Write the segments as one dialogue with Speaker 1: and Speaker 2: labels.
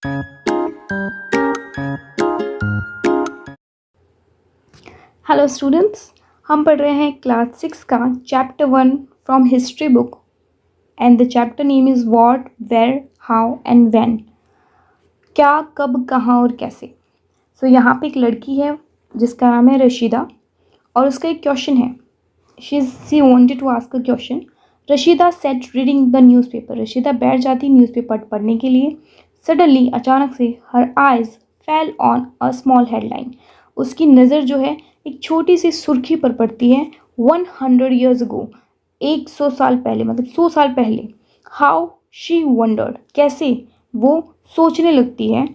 Speaker 1: Hello students, हम पढ़ रहे हैं क्लास 6 का chapter 1 from history book and the chapter name is what, where, how and when. क्या, कब, कहाँ और कैसे। सो यहाँ पे एक लड़की है जिसका नाम है रशीदा और उसका एक क्वेश्चन है। She wanted to ask a question. Rashida sat reading the newspaper. Rashida बैठ जाती न्यूज़पेपर पढ़ने के लिए। सडनली, अचानक से, her eyes fell on a small headline. उसकी नज़र जो है एक छोटी सी सुर्खी पर पड़ती है। 100 years ago, 100 साल पहले, मतलब 100 साल पहले। हाउ शी वंडर्ड, कैसे वो सोचने लगती है।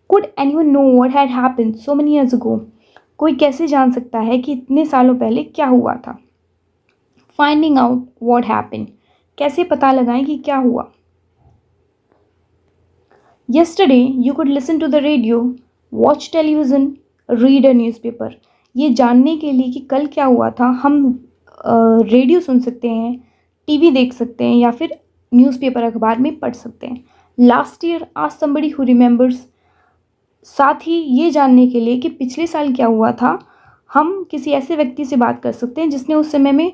Speaker 1: Could anyone know what had happened so many years ago, कोई कैसे जान सकता है कि इतने सालों पहले क्या हुआ था। फाइंडिंग आउट व्हाट हैपेंड, कैसे पता लगाएं कि क्या हुआ। Yesterday you could listen to the radio, watch television, read a newspaper. ये जानने के लिए कि कल क्या हुआ था हम रेडियो सुन सकते हैं, टीवी देख सकते हैं या फिर न्यूज़पेपर अखबार में पढ़ सकते हैं। लास्ट ईयर आज समबडी हु रिमेंबर्स, साथ ही ये जानने के लिए कि पिछले साल क्या हुआ था हम किसी ऐसे व्यक्ति से बात कर सकते हैं जिसने उस समय में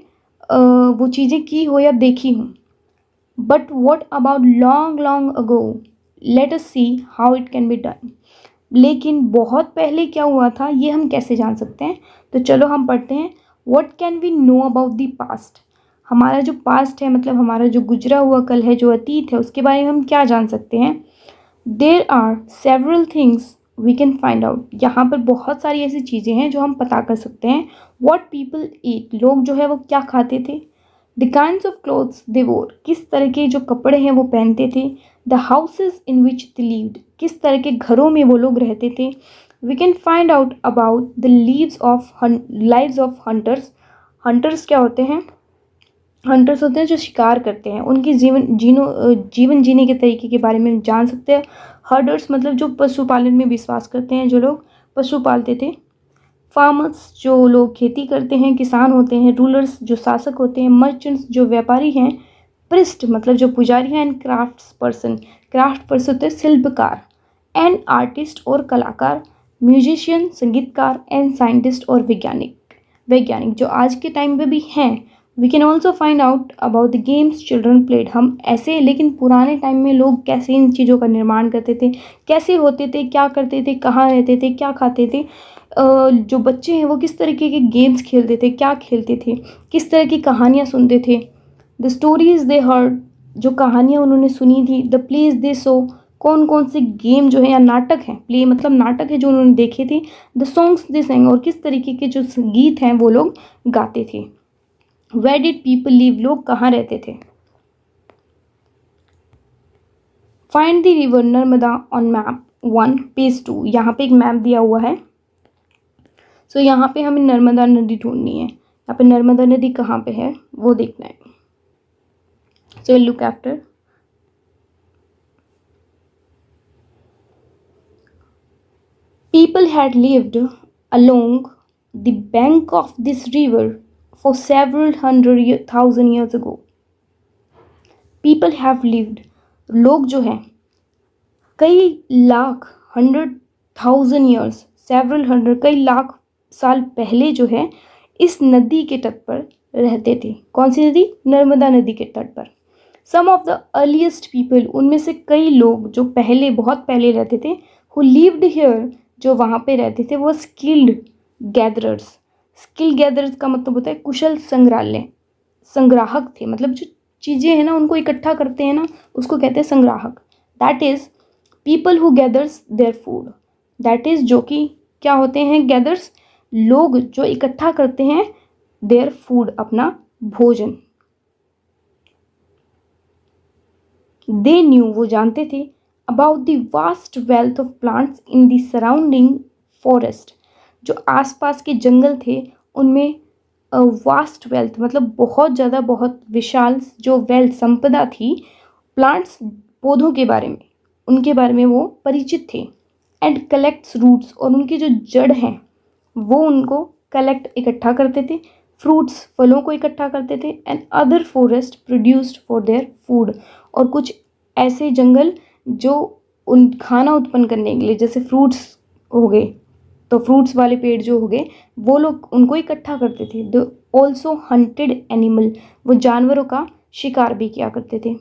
Speaker 1: वो चीज़ें की हो या देखी हों। But what about long long ago, let us see how it can be done. लेकिन बहुत पहले क्या हुआ था ये हम कैसे जान सकते हैं। तो चलो हम पढ़ते हैं। What can we know about the past, हमारा जो पास्ट है, मतलब हमारा जो गुजरा हुआ कल है, जो अतीत है, उसके बारे में हम क्या जान सकते हैं। There are several things we can find out, यहाँ पर बहुत सारी ऐसी चीज़ें हैं जो हम पता कर सकते हैं। वॉट पीपल ईट, लोग जो है वो क्या खाते थे। द काइंड्स ऑफ क्लोथ्स दे वोर, किस तरह के जो कपड़े हैं वो पहनते थे। The houses in which they lived, किस तरह के घरों में वो लोग रहते थे। We can find out about the lives of hunters. Hunters क्या होते हैं? हंटर्स होते हैं जो शिकार करते हैं, उनकी जीवन जीने के तरीके के बारे में जान सकते हैं। हर्डर्स मतलब जो पशुपालन में विश्वास करते हैं, जो लोग पशु पालते थे। फार्मर्स जो लोग खेती करते हैं, किसान होते हैं। रूलर्स जो शासक होते हैं। मर्चेंट्स जो व्यापारी हैं। प्रिस्ट मतलब जो पुजारी हैं। एंड क्राफ्ट पर्सन होते हैं शिल्पकार। एंड आर्टिस्ट और कलाकार। म्यूजिशियन संगीतकार। एंड साइंटिस्ट और वैज्ञानिक जो आज के टाइम पे भी हैं। We can also find out about the games children played, हम ऐसे लेकिन पुराने टाइम में लोग कैसे इन चीज़ों का निर्माण करते थे, कैसे होते थे, क्या करते थे, कहाँ रहते थे, क्या खाते थे। जो बच्चे हैं वो किस तरीके के गेम्स खेलते थे, क्या खेलते थे, किस तरह की कहानियाँ सुनते थे। द स्टोरीज दे हर्ड, जो कहानियाँ उन्होंने सुनी थी। द प्लेस दे सो, कौन कौन से गेम जो है या नाटक हैं, प्ले मतलब नाटक है जो उन्होंने देखे थे। द सॉन्ग्स दे sang, और किस तरीके के जो गीत हैं वो लोग गाते थे। वेयर डिड पीपल लिव, लोग कहाँ रहते थे। Find the river Narmada on map 1 page 2, यहाँ पे एक मैप दिया हुआ है। सो यहाँ पे हमें नर्मदा नदी ढूंढनी है। यहाँ पे नर्मदा नदी कहाँ पे है वो देखना है। So look after. People had lived along the bank of this river for several thousand years ago. People have lived, लोग जो हैं कई लाख, 100,000 years, several hundred, कई लाख साल पहले जो है इस नदी के तट पर रहते थे। कौन सी नदी? नर्मदा नदी के तट पर। सम ऑफ द अर्लीस्ट पीपल, उनमें से कई लोग जो पहले, बहुत पहले रहते थे। हु लिव्ड हियर, जो वहाँ पे रहते थे, वो स्किल्ड गैदरर्स। स्किल्ड गैदरर्स का मतलब होता है कुशल संग्राहक थे, मतलब जो चीज़ें हैं ना उनको इकट्ठा करते हैं ना, उसको कहते हैं संग्राहक। That is people who gathers their food, that is जो कि क्या होते हैं? गैदर्स, लोग जो इकट्ठा करते हैं देयर फूड, अपना भोजन। दे न्यू, वो जानते थे। About the vast wealth of plants in the surrounding forest, जो आसपास के जंगल थे उनमें वास्ट वेल्थ मतलब बहुत ज़्यादा, बहुत विशाल जो वेल्थ, संपदा थी प्लांट्स, पौधों के बारे में, उनके बारे में वो परिचित थे। एंड कलेक्ट्स रूट्स, और उनकी जो जड़ हैं वो उनको कलेक्ट, इकट्ठा करते थे। फ्रूट्स, फलों को इकट्ठा करते थे। And other forest produced for their food, और कुछ ऐसे जंगल जो उन खाना उत्पन्न करने के लिए, जैसे फ्रूट्स हो गए, तो फ्रूट्स वाले पेड़ जो हो गए वो लोग उनको इकट्ठा करते थे। दे ऑल्सो हंटेड एनिमल, वो जानवरों का शिकार भी किया करते थे।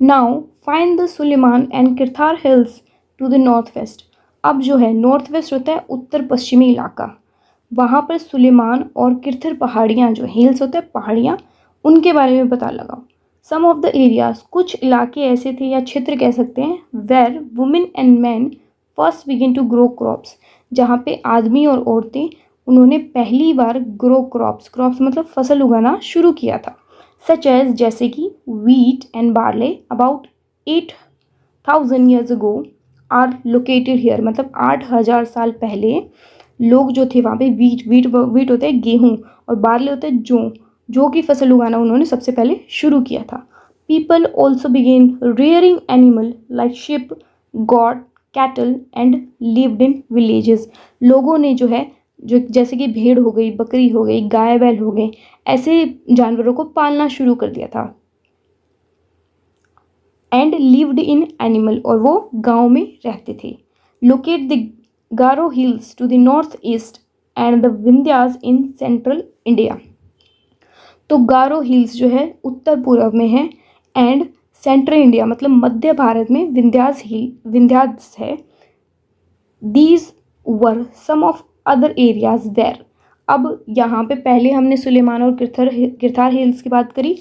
Speaker 1: Now find the Sulaiman and Kirthar hills to the north west. अब जो है नॉर्थ वेस्ट होता है उत्तर पश्चिमी इलाका, वहाँ पर सुलेमान और किरथर पहाड़ियाँ, जो हिल्स होते हैं पहाड़ियाँ, उनके बारे में पता लगाओ। सम ऑफ द एरियाज, कुछ इलाके ऐसे थे या क्षेत्र कह सकते हैं, where women and men first begin to grow crops, जहाँ पे आदमी और औरतें उन्होंने पहली बार ग्रो क्रॉप्स, क्रॉप्स मतलब फसल उगाना शुरू किया था। सच एज, जैसे कि wheat and barley about 8,000 years ago are located here, मतलब 8,000 साल पहले लोग जो थे वहाँ पे वीट होता है गेहूँ, और बार्ले होता है जौ की फसल उगाना उन्होंने सबसे पहले शुरू किया था। People also began rearing animal like sheep, goat, cattle and lived in villages. लोगों ने जो है, जो जैसे कि भेड़ हो गई, बकरी हो गई, गाय बैल हो गए, ऐसे जानवरों को पालना शुरू कर दिया था। एंड लिव्ड इन एनिमल, और वो गाँव में रहते थे। Locate the Garo hills to the north east and the Vindhyas in central India. तो गारो हिल्स जो है उत्तर पूर्व में है, एंड सेंट्रल इंडिया मतलब मध्य भारत में विंध्यास है। These were some of other areas where. अब यहाँ पे पहले हमने सुलेमान और किरथार हिल्स की बात करी,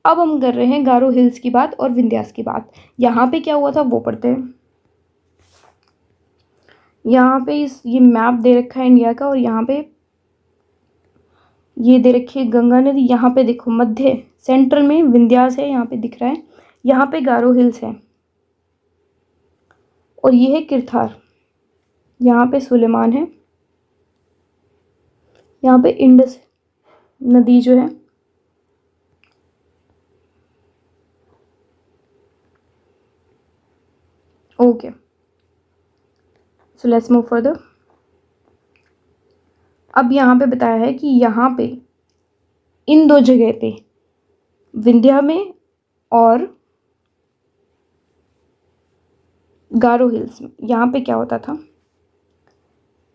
Speaker 1: अब हम कर रहे हैं गारो हिल्स की बात और विंध्यास की बात। यहाँ पे क्या हुआ था वो पढ़ते हैं। यहाँ पे ये मैप दे रखा है इंडिया का, और यहाँ पे ये दे रखी है गंगा नदी। यहाँ पे देखो मध्य सेंट्रल में विंध्यास है, यहाँ पे दिख रहा है, यहाँ पे गारो हिल्स है, और ये है किरथार, यहाँ पे सुलेमान है, यहाँ पे इंडस नदी जो है, okay. So let's move further. अब यहाँ पे बताया है कि यहाँ पे इन दो जगह पे, विंध्या में और गारो हिल्स में, यहाँ पे क्या होता था,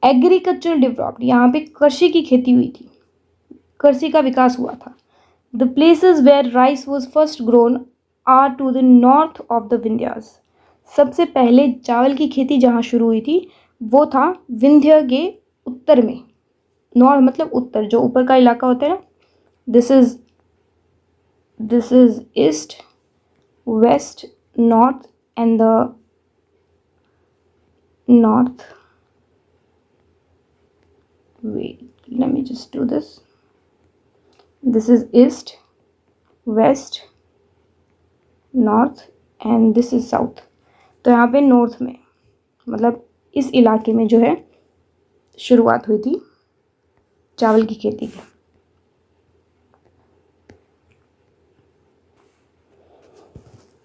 Speaker 1: एग्रीकल्चर डेवलप्ड, यहाँ पे कृषि की खेती हुई थी, कृषि का विकास हुआ था। The places where rice was first grown are to the north of the Vindhyas. सबसे पहले चावल की खेती जहाँ शुरू हुई थी वो था विंध्य के उत्तर में। नॉर्थ मतलब उत्तर, जो ऊपर का इलाका होता है ना, this is east, west, north and the north, wait, let me just do this. This is east, west, north and this is south. तो यहाँ पे नॉर्थ में मतलब इस इलाके में जो है शुरुआत हुई थी चावल की खेती की।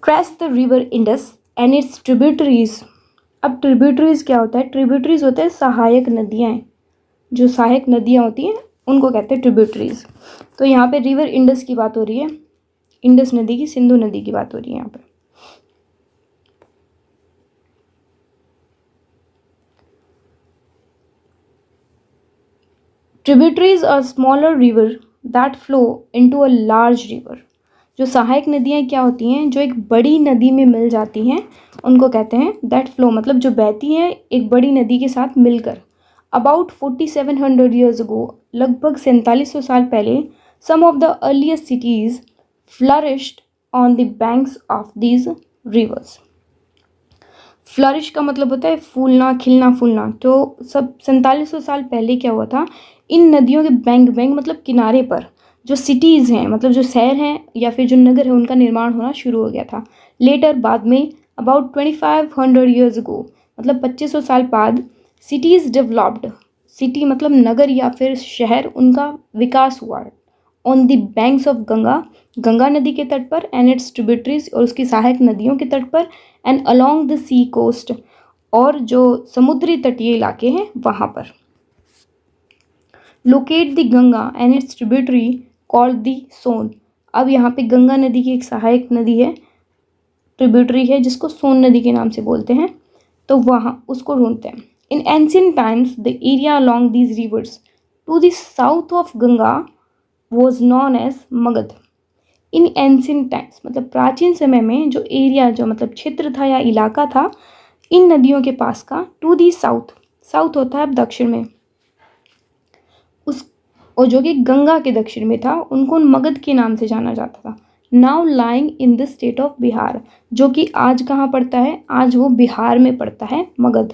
Speaker 1: Trace the river Indus and its tributaries. अब ट्रिब्यूटरीज क्या होता है, ट्रिब्यूटरीज होते हैं सहायक नदियाँ, जो सहायक नदियाँ होती हैं उनको कहते हैं ट्रिब्यूटरीज। तो यहाँ पे रिवर इंडस की बात हो रही है, इंडस नदी की, सिंधु नदी की बात हो रही है यहाँ पे। Tributaries are smaller river that flow into a large river. जो सहायक नदियाँ क्या होती हैं, जो एक बड़ी नदी में मिल जाती हैं, उनको कहते हैं दैट फ्लो, मतलब जो बहती हैं एक बड़ी नदी के साथ मिलकर। अबाउट 4700 ईयर्स अगो, लगभग 4700 साल पहले, some of the earliest cities flourished on the banks of these rivers. Flourish का मतलब होता है फूलना, खिलना, फूलना। तो सब 4700 साल पहले क्या हुआ था, इन नदियों के बैंक मतलब किनारे पर जो सिटीज़ हैं, मतलब जो शहर हैं या फिर जो नगर है, उनका निर्माण होना शुरू हो गया था। लेटर बाद में अबाउट 2500 ईयर्स अगो, मतलब 2500 साल बाद, सिटीज़ डेवलप्ड, सिटी मतलब नगर या फिर शहर, उनका विकास हुआ on the banks of Ganga नदी के तट पर, एंड इट्स ट्रिब्यूटरीज, और उसकी सहायक नदियों के तट पर, and along the sea coast, और जो समुद्री तटीय इलाके हैं वहाँ पर। Locate the Ganga and its tributary called the Son. अब यहाँ पे गंगा नदी की एक सहायक नदी है, ट्रिब्यूटरी है, जिसको सोन नदी के नाम से बोलते हैं, तो वहाँ उसको ढूंढते हैं। In ancient times the area along these rivers to the south of Ganga was known as Magadh. In ancient times मतलब प्राचीन समय में जो एरिया, जो मतलब क्षेत्र था या इलाका था इन नदियों के पास का, टू दी साउथ, साउथ होता है अब दक्षिण में, उस और जो कि गंगा के दक्षिण में था, उनको मगध के नाम से जाना जाता था। Now lying in the state of Bihar, जो कि आज कहाँ पड़ता है, आज वो बिहार में पड़ता है Magadh.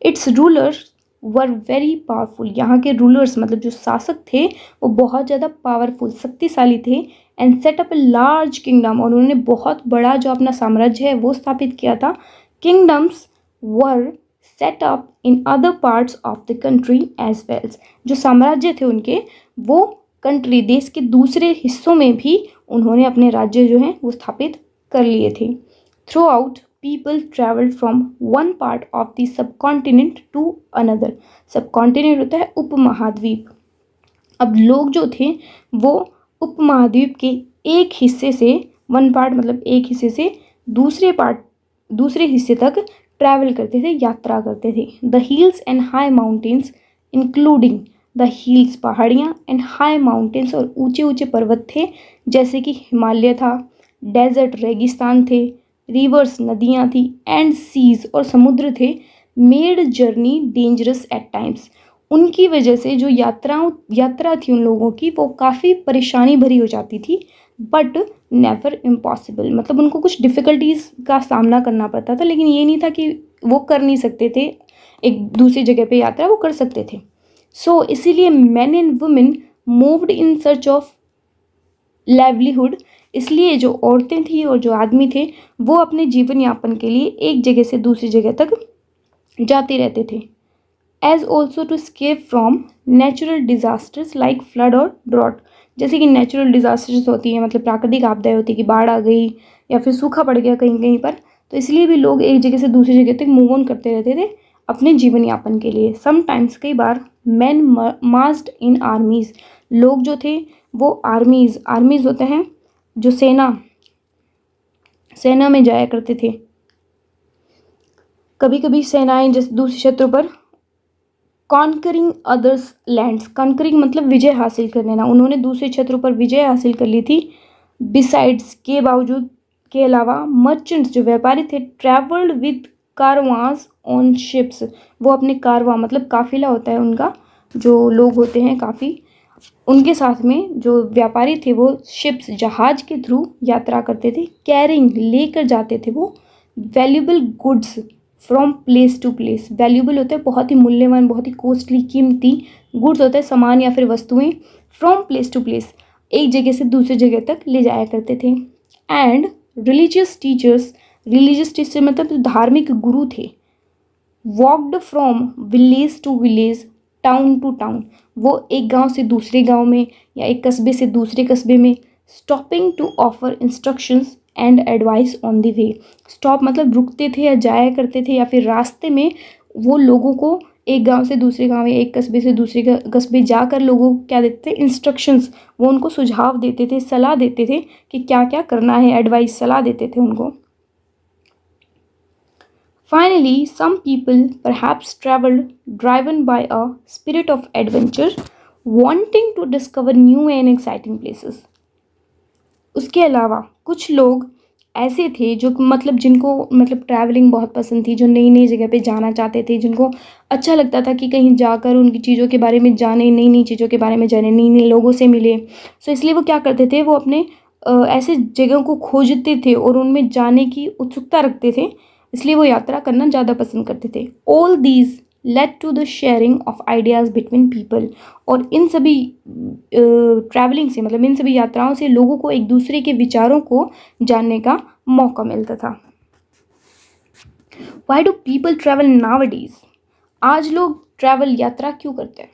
Speaker 1: It's rulers were very powerful, यहाँ के रूलर्स मतलब जो शासक थे वो बहुत ज़्यादा पावरफुल, शक्तिशाली थे। And set up a large kingdom, और उन्होंने बहुत बड़ा जो अपना साम्राज्य है वो स्थापित किया था। Kingdoms were set up in other parts of the country as well, जो साम्राज्य थे उनके वो कंट्री, देश के दूसरे हिस्सों में भी उन्होंने अपने राज्य जो हैं वो स्थापित कर लिए थे। Throughout people travelled from one part of the subcontinent to another. Subcontinent होता है उपमहाद्वीप। अब लोग जो थे वो उपमहाद्वीप के एक हिस्से से, वन पार्ट मतलब एक हिस्से से दूसरे हिस्से तक ट्रैवल करते थे, यात्रा करते थे। The hills and high mountains including the hills, पहाड़ियाँ, एंड हाई माउंटेन्स, और ऊंचे ऊंचे पर्वत थे जैसे कि हिमालय था, डेजर्ट रेगिस्तान थे, रिवर्स नदियाँ थी, एंड सीज और समुद्र थे। Made journey dangerous at times, उनकी वजह से जो यात्रा थी उन लोगों की वो काफ़ी परेशानी भरी हो जाती थी, बट नेवर इम्पॉसिबल, मतलब उनको कुछ डिफ़िकल्टीज़ का सामना करना पड़ता था, लेकिन ये नहीं था कि वो कर नहीं सकते थे, एक दूसरी जगह पे यात्रा वो कर सकते थे। सो इसीलिए man and women moved in search of livelihood, इसलिए जो औरतें थी और जो आदमी थे वो अपने जीवन यापन के लिए एक जगह से दूसरी जगह तक जाते रहते थे। As also to escape from natural disasters like flood और ड्रॉट, जैसे कि नेचुरल डिजास्टर्स होती हैं, मतलब प्राकृतिक आपदाएं होती है कि बाढ़ आ गई या फिर सूखा पड़ गया कहीं कहीं पर, तो इसलिए भी लोग एक जगह से दूसरी जगह तक मूव ऑन करते रहते थे अपने जीवन यापन के लिए। समटाइम्स, कई बार, मैन मास्ड इन आर्मीज, लोग जो थे वो आर्मीज होते हैं जो सेना में जाया करते थे। कभी कभी सेनाएं जैसे दूसरे क्षेत्रों पर कॉन्करिंग अदर्स लैंड्स, कॉन्करिंग मतलब विजय हासिल कर लेना, उन्होंने दूसरे क्षेत्रों पर विजय हासिल कर ली थी। बिसाइड्स, के बावजूद, के अलावा, मर्चेंट्स जो व्यापारी थे ट्रैवल्ड विद कारवांस ऑन शिप्स, वो अपने कारवां मतलब काफिला होता है उनका, जो लोग होते हैं काफ़ी, उनके साथ में जो व्यापारी थे वो शिप्स जहाज के थ्रू यात्रा करते थे। कैरिंग, लेकर जाते थे वो valuable goods from place to place, valuable होता है बहुत ही मूल्यवान, बहुत ही कॉस्टली, कीमती, गुड्स होता है सामान या फिर वस्तुएं, फ्रॉम प्लेस टू प्लेस एक जगह से दूसरी जगह तक ले जाया करते थे। एंड रिलीजियस टीचर मतलब धार्मिक गुरु थे, walked from village to village, town to town, वो एक गांव से दूसरे गांव में या एक कस्बे से दूसरे कस्बे में, stopping to offer instructions and advice on the way, stop मतलब रुकते थे या जाया करते थे या फिर रास्ते में वो लोगों को एक गांव से दूसरे गांव या एक कस्बे से दूसरे कस्बे जाकर लोगों को क्या देते थे, इंस्ट्रक्शंस, वो उनको सुझाव देते थे, सलाह देते थे कि क्या क्या करना है, एडवाइस, सलाह देते थे उनको। Finally, some people perhaps traveled driven by a spirit of adventure, wanting to discover new and exciting places. उसके अलावा कुछ लोग ऐसे थे जो मतलब जिनको मतलब ट्रैवलिंग बहुत पसंद थी, जो नई नई जगह पे जाना चाहते थे, जिनको अच्छा लगता था कि कहीं जाकर उनकी चीज़ों के बारे में जाने, नई नई चीज़ों के बारे में जाने, नई नई लोगों से मिले। सो इसलिए वो क्या करते थे, वो अपने ऐसे जगहों को खोजते थे और उनमें जाने की उत्सुकता रखते थे, इसलिए वो यात्रा करना ज़्यादा पसंद करते थे। All these led to the sharing of ideas between people, और इन सभी ट्रैवलिंग से मतलब इन सभी यात्राओं से लोगों को एक दूसरे के विचारों को जानने का मौका मिलता था। Why do people travel nowadays, आज लोग ट्रैवल यात्रा क्यों करते हैं?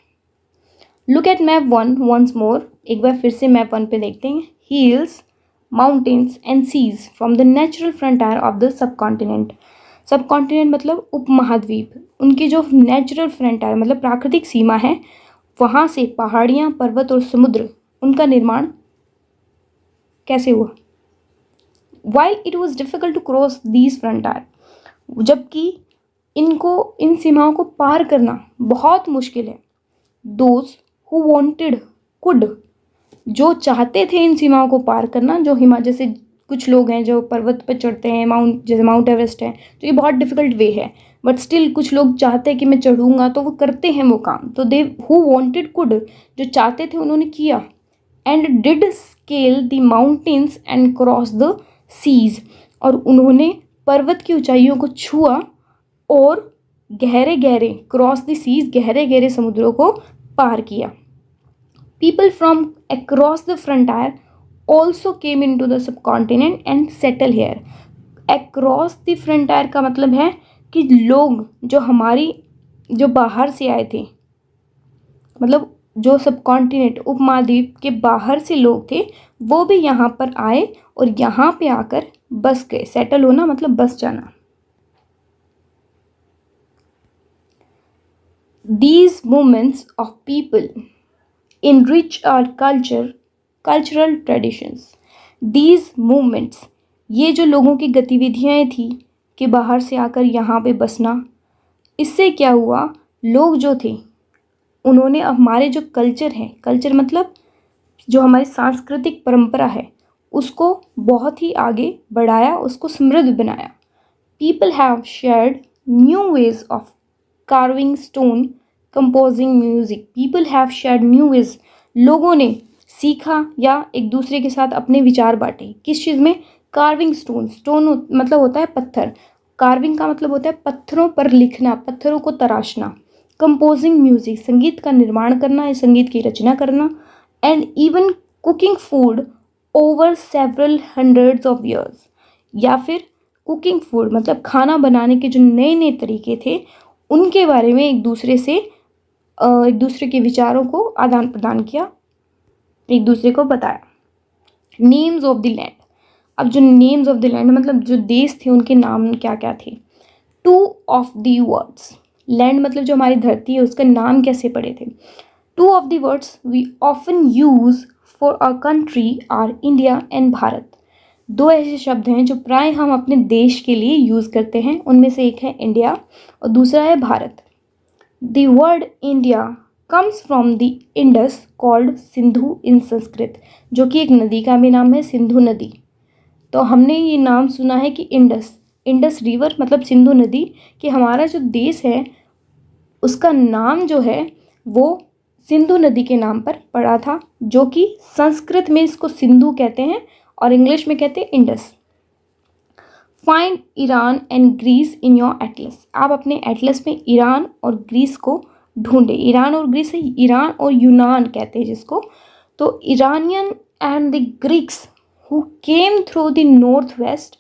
Speaker 1: Look at map 1 once more, एक बार फिर से मैप 1 पे देखते हैं। Hills, mountains and seas from the natural frontier of the subcontinent, subcontinent मतलब उपमहाद्वीप, उनकी जो नेचुरल फ्रंटियर मतलब प्राकृतिक सीमा है, वहाँ से पहाड़ियाँ, पर्वत और समुद्र, उनका निर्माण कैसे हुआ? While it was difficult to cross these frontier, जबकि इन सीमाओं को पार करना बहुत मुश्किल है. Those who wanted could, जो चाहते थे इन सीमाओं को पार करना, जो जैसे कुछ लोग हैं जो पर्वत पर चढ़ते हैं, जैसे माउंट एवरेस्ट है, तो ये बहुत डिफिकल्ट वे है, बट स्टिल कुछ लोग चाहते हैं कि मैं चढ़ूंगा, तो वो करते हैं वो काम. तो दे हु वांटेड कुड, जो चाहते थे उन्होंने किया. And did scale the mountains and cross the seas, और उन्होंने पर्वत की ऊंचाइयों को छुआ और गहरे गहरे क्रॉस द सीज, गहरे गहरे समुद्रों को पार किया. People from across the frontier also came into the subcontinent and settle here. Across the frontier का मतलब है कि लोग जो बाहर से आए थे, मतलब जो सबकॉन्टिनेंट उपमहाद्वीप के बाहर से लोग थे, वो भी यहाँ पर आए और यहाँ पे आकर बस गए. सेटल होना मतलब बस जाना. These movements of people enrich our cultural traditions. These movements, ये जो लोगों की गतिविधियाँ थी कि बाहर से आकर यहाँ पे बसना, इससे क्या हुआ, लोग जो थे उन्होंने हमारे जो कल्चर है, कल्चर मतलब जो हमारी सांस्कृतिक परंपरा है, उसको बहुत ही आगे बढ़ाया, उसको समृद्ध बनाया. People have shared new ways of carving stone, composing music. People have shared new ways. लोगों ने सीखा या एक दूसरे के साथ अपने विचार बांटे. किस चीज़ में? Carving stone. स्टोन मतलब होता है पत्थर. कार्विंग का मतलब होता है पत्थरों पर लिखना, पत्थरों को तराशना. कंपोजिंग म्यूजिक, संगीत का निर्माण करना है, संगीत की रचना करना. And even cooking food over several hundreds of years, या फिर कुकिंग फूड मतलब खाना बनाने के जो नए नए तरीके थे, उनके बारे में एक दूसरे के विचारों को आदान प्रदान किया, एक दूसरे को बताया. Names of the land. अब जो नेम्स ऑफ द लैंड मतलब जो देश थे उनके नाम क्या क्या थे. Two of the words. Land मतलब जो हमारी धरती है उसका नाम कैसे पड़े थे. Two of the words we often use for a country are India and Bharat. दो ऐसे शब्द हैं जो प्राय हम अपने देश के लिए यूज़ करते हैं. उनमें से एक है इंडिया और दूसरा है Bharat. The word India comes from the Indus called Sindhu in Sanskrit, जो कि एक नदी का भी नाम है, सिंधु नदी. तो हमने ये नाम सुना है कि इंडस रिवर मतलब सिंधु नदी, कि हमारा जो देश है उसका नाम जो है वो सिंधु नदी के नाम पर पड़ा था, जो कि संस्कृत में इसको सिंधु कहते हैं और इंग्लिश में कहते हैं Indus. Find Iran and Greece in your atlas. आप अपने एटलस में ईरान और ग्रीस को ढूंढे. ईरान और ग्रीस है, ईरान और यूनान कहते हैं जिसको. तो Iranian and the Greeks who came through the north waste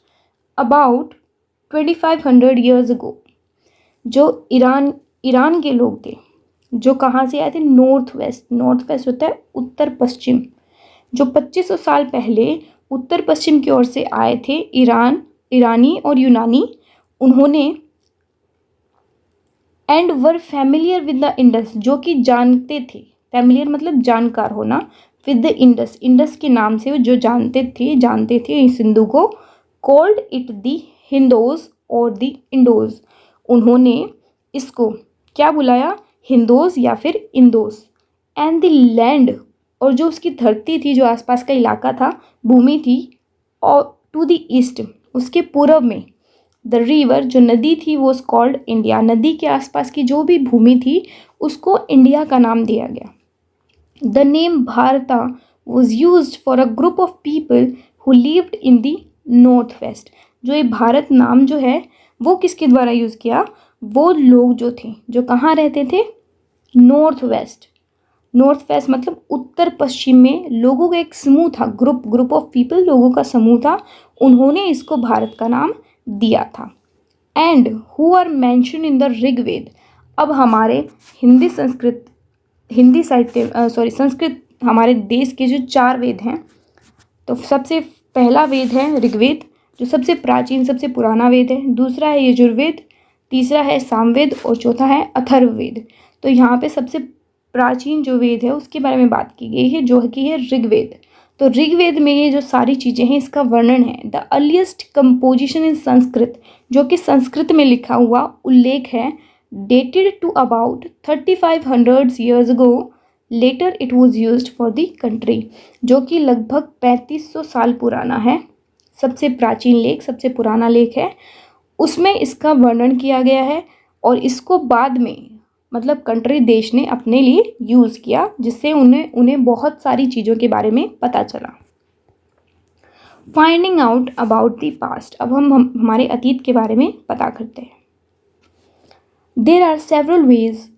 Speaker 1: about 2500 years ago. जो ईरान के लोग थे जो कहाँ से आए थे, नॉर्थ वेस्ट. नॉर्थ वेस्ट होता है उत्तर पश्चिम. जो 2500 साल पहले उत्तर पश्चिम की ओर से आए थे ईरानी और यूनानी, उन्होंने and were familiar with the Indus, जो कि जानते थे, फैमिलियर मतलब जानकार होना, विद द इंडस, इंडस के नाम से जो जानते थे इस सिंधु को. कॉल्ड इट द हिंदोज और द इंडोज. उन्होंने इसको क्या बुलाया, हिंदोज या फिर इंदोज. एंड द लैंड, और जो उसकी धरती थी, जो आसपास का इलाका था, भूमि थी, और टू द ईस्ट उसके पूर्व में, द रिवर जो नदी थी वो कॉल्ड इंडिया. नदी के आसपास की जो भी भूमि थी उसको इंडिया का नाम दिया गया. द नेम भारता was used for a group of people who lived in the north waste. जो ये भारत नाम जो है वो किसके द्वारा यूज़ किया, वो लोग जो थे जो कहाँ रहते थे, नॉर्थ वेस्ट. नॉर्थ वेस्ट मतलब उत्तर पश्चिम में लोगों का एक समूह था, ग्रुप ऑफ पीपल, लोगों का समूह था. उन्होंने इसको भारत का नाम दिया था. And who are mention in the Rigveda. अब हमारे संस्कृत हमारे देश के जो 4 वेद हैं, तो सबसे पहला वेद है ऋग्वेद, जो सबसे प्राचीन सबसे पुराना वेद है. दूसरा है यजुर्वेद, तीसरा है सामवेद और चौथा है अथर्ववेद. तो यहाँ पे सबसे प्राचीन जो वेद है उसके बारे में बात की गई है, जो कि है ऋग्वेद. तो ऋग्वेद में ये जो सारी चीज़ें हैं इसका वर्णन है। The earliest composition in Sanskrit, जो कि संस्कृत में लिखा हुआ उल्लेख है, dated to about 3500 years ago, later it was used for the country, जो कि लगभग 3500 साल पुराना है। सबसे प्राचीन लेख, सबसे पुराना लेख है, उसमें इसका वर्णन किया गया है और इसको बाद में मतलब कंट्री, देश ने अपने लिए यूज़ किया, जिससे उन्हें बहुत सारी चीज़ों के बारे में पता चला। Finding out about the past, अब हम हमारे अतीत के बारे में पता करते हैं। There are several ways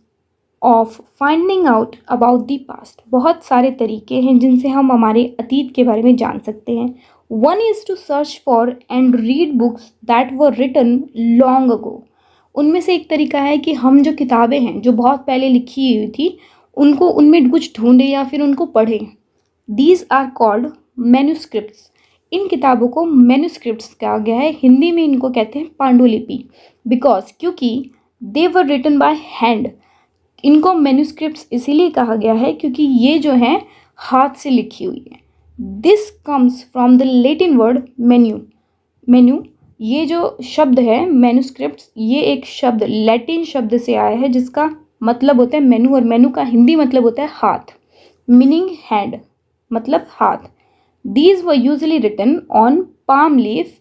Speaker 1: of finding out about the past, बहुत सारे तरीके हैं जिनसे हम हमारे अतीत के बारे में जान सकते हैं। One is to search for and read books that were written long ago, उनमें से एक तरीका है कि हम जो किताबें हैं जो बहुत पहले लिखी हुई थी उनको उनमें कुछ ढूंढें या फिर उनको पढ़ें। दीज आर कॉल्ड मैन्यूस्क्रिप्ट्स, इन किताबों को मैन्यूस्क्रिप्ट्स कहा गया है, हिंदी में इनको कहते हैं पांडुलिपि, बिकॉज क्योंकि दे वर रिटन बाय हैंड। इनको मैन्यूस्क्रिप्ट्स इसीलिए कहा गया है क्योंकि ये जो हैं हाथ से लिखी हुई है। This comes from the Latin word menu, ये जो शब्द है मैन्यूस्क्रिप्ट्स, ये एक शब्द लैटिन शब्द से आया है जिसका मतलब होता है मेनू, और मेनू का हिंदी मतलब होता है हाथ, मीनिंग हैंड, मतलब हाथ। These were usually written on palm leaf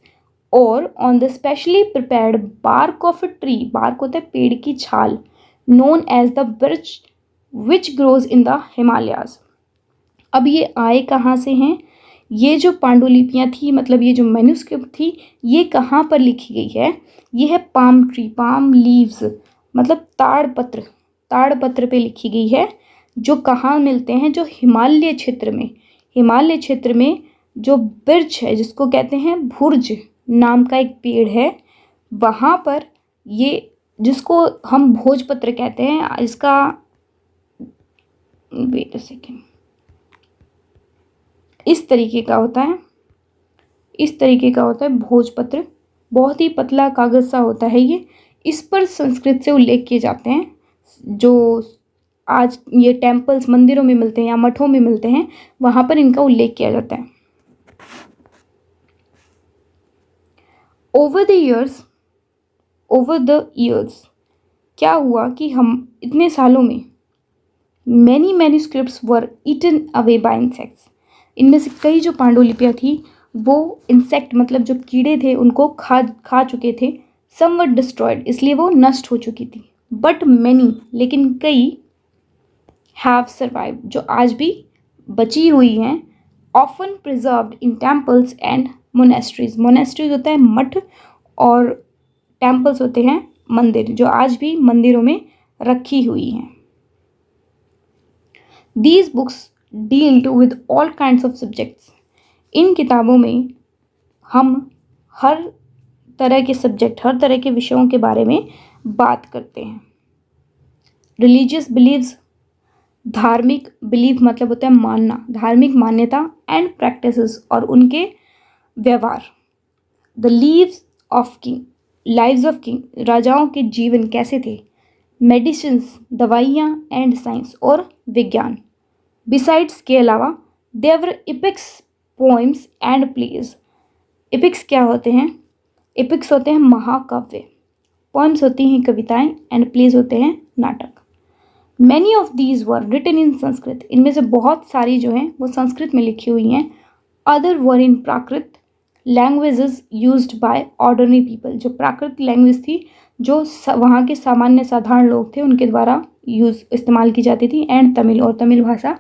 Speaker 1: और on the specially prepared bark of a tree, bark होता है पेड़ की छाल, known as the birch which grows in the Himalayas. अब ये आए कहाँ से हैं? ये जो पांडुलिपियाँ थी, मतलब ये जो मैन्यूस्क्रिप्ट थी, ये कहाँ पर लिखी गई है? ये है पाम ट्री, पाम लीव्स, मतलब ताड़ पत्र पे लिखी गई है, जो कहाँ मिलते हैं? जो हिमालय क्षेत्र में जो बिर्च है, जिसको कहते हैं भुर्ज नाम का एक पेड़ है, वहाँ पर ये, जिसको हम भोजपत्र कहते हैं, इसका वेट अ सेकेंड, इस तरीके का होता है भोजपत्र, बहुत ही पतला कागज सा होता है ये। इस पर संस्कृत से उल्लेख किए जाते हैं, जो आज ये टेम्पल्स, मंदिरों में मिलते हैं या मठों में मिलते हैं, वहाँ पर इनका उल्लेख किया जाता है। ओवर द ईयर्स क्या हुआ कि हम इतने सालों में many manuscripts were eaten away by insects, इनमें से कई जो पांडुलिपियाँ थी वो इंसेक्ट, मतलब जो कीड़े थे, उनको खा चुके थे। सम वर डिस्ट्रॉयड, इसलिए वो नष्ट हो चुकी थी। बट मैनी, लेकिन कई, हैव सर्वाइव्ड, जो आज भी बची हुई हैं, often preserved in temples and monasteries, monasteries होता है मठ और टेम्पल्स होते हैं मंदिर, जो आज भी मंदिरों में रखी हुई हैं। These books dealt with all kinds of subjects, इन किताबों में हम हर तरह के सब्जेक्ट, हर तरह के विषयों के बारे में बात करते हैं। रिलीजियस बिलीव्स, धार्मिक बिलीफ मतलब होता है मानना, धार्मिक मान्यता, एंड प्रैक्टिसेस, और उनके व्यवहार। द लाइव्स ऑफ किंग, राजाओं के जीवन कैसे थे। मेडिसिन्स, दवाइयाँ, एंड साइंस, और विज्ञान। बिसाइड्स, के अलावा, there were epics, poems and plays. Epics क्या होते हैं? एपिक्स होते हैं महाकाव्य, पोइम्स होती हैं कविताएं, एंड प्लेज होते हैं नाटक। Many of these were written in Sanskrit, इनमें से बहुत सारी जो हैं वो संस्कृत में लिखी हुई हैं। Other were in Prakrit, languages used by ordinary people, जो प्राकृत लैंग्वेज थी, जो वहाँ के सामान्य साधारण लोग थे, उनके द्वारा इस्तेमाल की जाती थी। एंड तमिल, और तमिल भाषा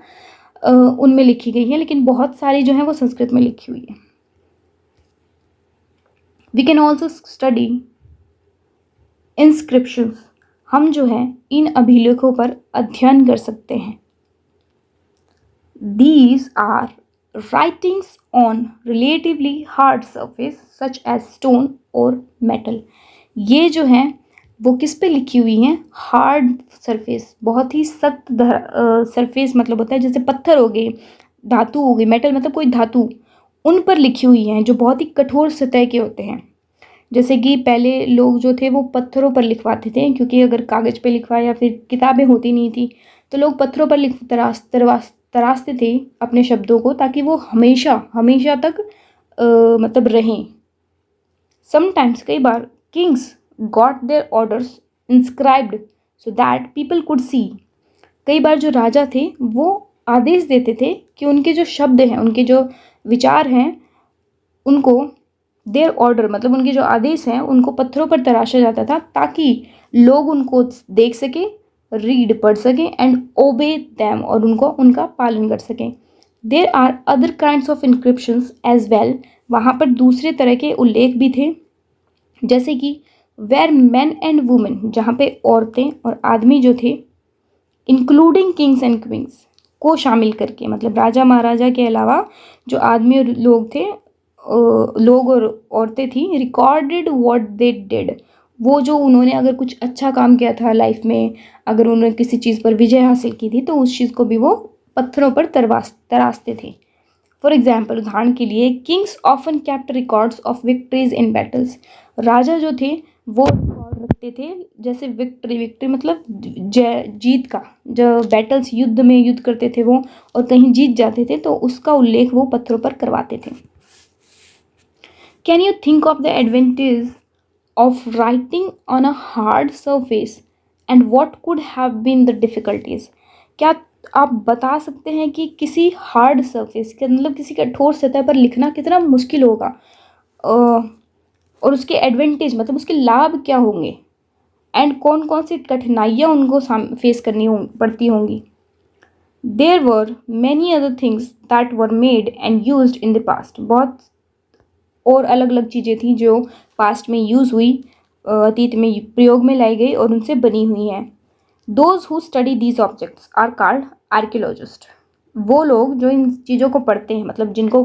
Speaker 1: उनमें लिखी गई है, लेकिन बहुत सारी जो है वो संस्कृत में लिखी हुई है। We can also study inscriptions, हम जो है इन अभिलेखों पर अध्ययन कर सकते हैं। These are writings on relatively hard surface such as stone और मेटल, ये जो हैं वो किस पे लिखी हुई हैं? हार्ड सरफेस, बहुत ही सख्त सरफेस, मतलब होता है जैसे पत्थर हो गए, धातु हो गई, मेटल मतलब कोई धातु, उन पर लिखी हुई हैं, जो बहुत ही कठोर सतह के होते हैं। जैसे कि पहले लोग जो थे वो पत्थरों पर लिखवाते थे, क्योंकि अगर कागज़ पे लिखवाया या फिर किताबें होती नहीं थी तो लोग पत्थरों पर तराशते थे अपने शब्दों को, ताकि वो हमेशा हमेशा तक मतलब रहें। समटाइम्स, कई बार, kings got their orders inscribed so that people could see. कई बार जो राजा थे वो आदेश देते थे कि उनके जो शब्द हैं, उनके जो विचार हैं, उनको देयर ऑर्डर मतलब उनके जो आदेश हैं उनको पत्थरों पर तराशा जाता था, ताकि लोग उनको देख सकें, रीड पढ़ सकें, एंड ओबे दैम और उनको उनका पालन कर सकें। There are other kinds of inscriptions as well. वहाँ पर दूसरे तरह के उल्लेख भी थे, जैसे कि वेर मैन एंड वुमेन, जहाँ पे औरतें और आदमी जो थे, इंक्लूडिंग किंग्स एंड क्वींस को शामिल करके, मतलब राजा महाराजा के अलावा जो आदमी और लोग थे, लोग और औरतें थी, रिकॉर्डेड व्हाट दे डिड। वो जो उन्होंने अगर कुछ अच्छा काम किया था लाइफ में, अगर उन्होंने किसी चीज़ पर विजय हासिल की थी, तो उस चीज़ को भी वो पत्थरों पर तराशते थे। फॉर एग्जाम्पल, उदाहरण के लिए, kings often kept records of victories in battles. राजा जो थे वो रिकॉर्ड रखते थे, जैसे विक्ट्री मतलब जीत का, जो बैटल्स, युद्ध में युद्ध करते थे वो और कहीं जीत जाते थे तो उसका उल्लेख वो पत्थरों पर करवाते थे। Can you think of the advantage of writing on a hard surface and what could have been the difficulties? क्या आप बता सकते हैं कि किसी हार्ड सरफेस के, मतलब किसी कठोर सतह पर लिखना कितना मुश्किल होगा, और उसके एडवांटेज मतलब उसके लाभ क्या होंगे, एंड कौन कौन सी कठिनाइयाँ उनको फेस करनी पड़ती होंगी। There were many other things that were made and used in the past. बहुत और अलग अलग चीज़ें थी जो पास्ट में यूज़ हुई, अतीत में प्रयोग में लाई गई और उनसे बनी हुई हैं। Those who study these objects are called archaeologist. वो लोग जो इन चीज़ों को पढ़ते हैं, मतलब जिनको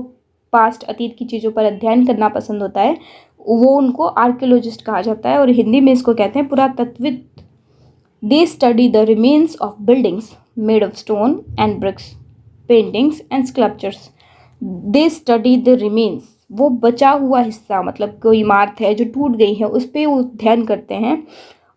Speaker 1: पास्ट अतीत की चीज़ों पर अध्ययन करना पसंद होता है, वो उनको आर्कियोलॉजिस्ट कहा जाता है, और हिंदी में इसको कहते हैं पुरातत्विद। They study the remains of buildings made of stone and bricks, paintings and sculptures. They study the remains, वो बचा हुआ हिस्सा, मतलब कोई इमारत है जो टूट गई है उस पर वो ध्यान करते हैं।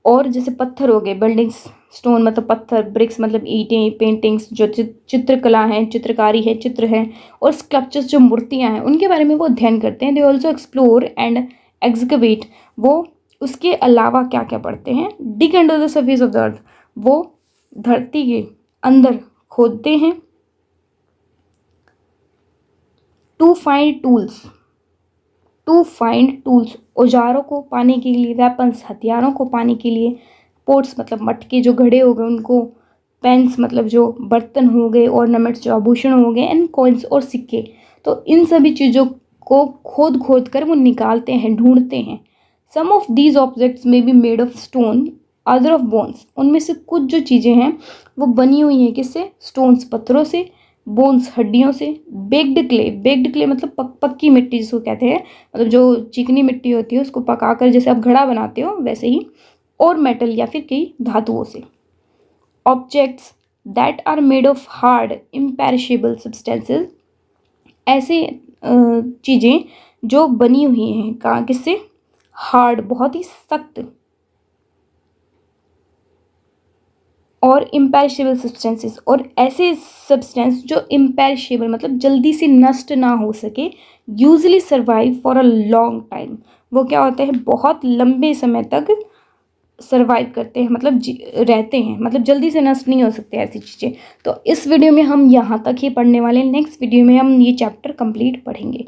Speaker 1: और जैसे पत्थर हो गए, बिल्डिंग्स, स्टोन मतलब पत्थर, ब्रिक्स मतलब ईंटें, पेंटिंग्स जो चित्रकला है, चित्रकारी है, चित्र हैं, और स्कल्पचर्स जो मूर्तियां हैं, उनके बारे में वो अध्ययन करते हैं। They also explore and excavate. वो उसके अलावा क्या क्या पढ़ते हैं? Dig under the surface of the earth, वो धरती के अंदर खोदते हैं। टू फाइंड टूल्स, औजारों को पाने के लिए, वेपन्स, हथियारों को पाने के लिए, पोट्स मतलब मटके जो घड़े हो गए उनको, पेन्स मतलब जो बर्तन हो गए, ऑर्नामेंट्स जो आभूषण हो गए, एंड कॉइन्स और सिक्के। तो इन सभी चीज़ों को खोद खोद कर वो निकालते हैं, ढूंढते हैं। सम ऑफ दीज ऑब्जेक्ट्स में be made of stone, other of bones. उनमें से कुछ जो चीज़ें हैं वो बनी हुई हैं किससे? स्टोन्स पत्थरों से, बोन्स हड्डियों से, बेक्ड क्ले मतलब पक्की मिट्टी जिसको कहते हैं, मतलब जो चिकनी मिट्टी होती है उसको पकाकर जैसे आप घड़ा बनाते हो वैसे ही, और मेटल या फिर कई धातुओं से। Objects that are made of hard imperishable substances, ऐसे चीज़ें जो बनी हुई हैं कहाँ, किससे? हार्ड, बहुत ही सख्त, और इम्पेरिशेबल सब्सटेंसेस, और ऐसे सब्सटेंस जो इम्पेरिशेबल मतलब जल्दी से नष्ट ना हो सके, usually survive for a long time. वो क्या होते हैं? बहुत लंबे समय तक सर्वाइव करते हैं, मतलब रहते हैं, मतलब जल्दी से नष्ट नहीं हो सकते ऐसी चीज़ें। तो इस वीडियो में हम यहाँ तक ही पढ़ने वाले हैं। नेक्स्ट वीडियो में हम ये चैप्टर कंप्लीट पढ़ेंगे।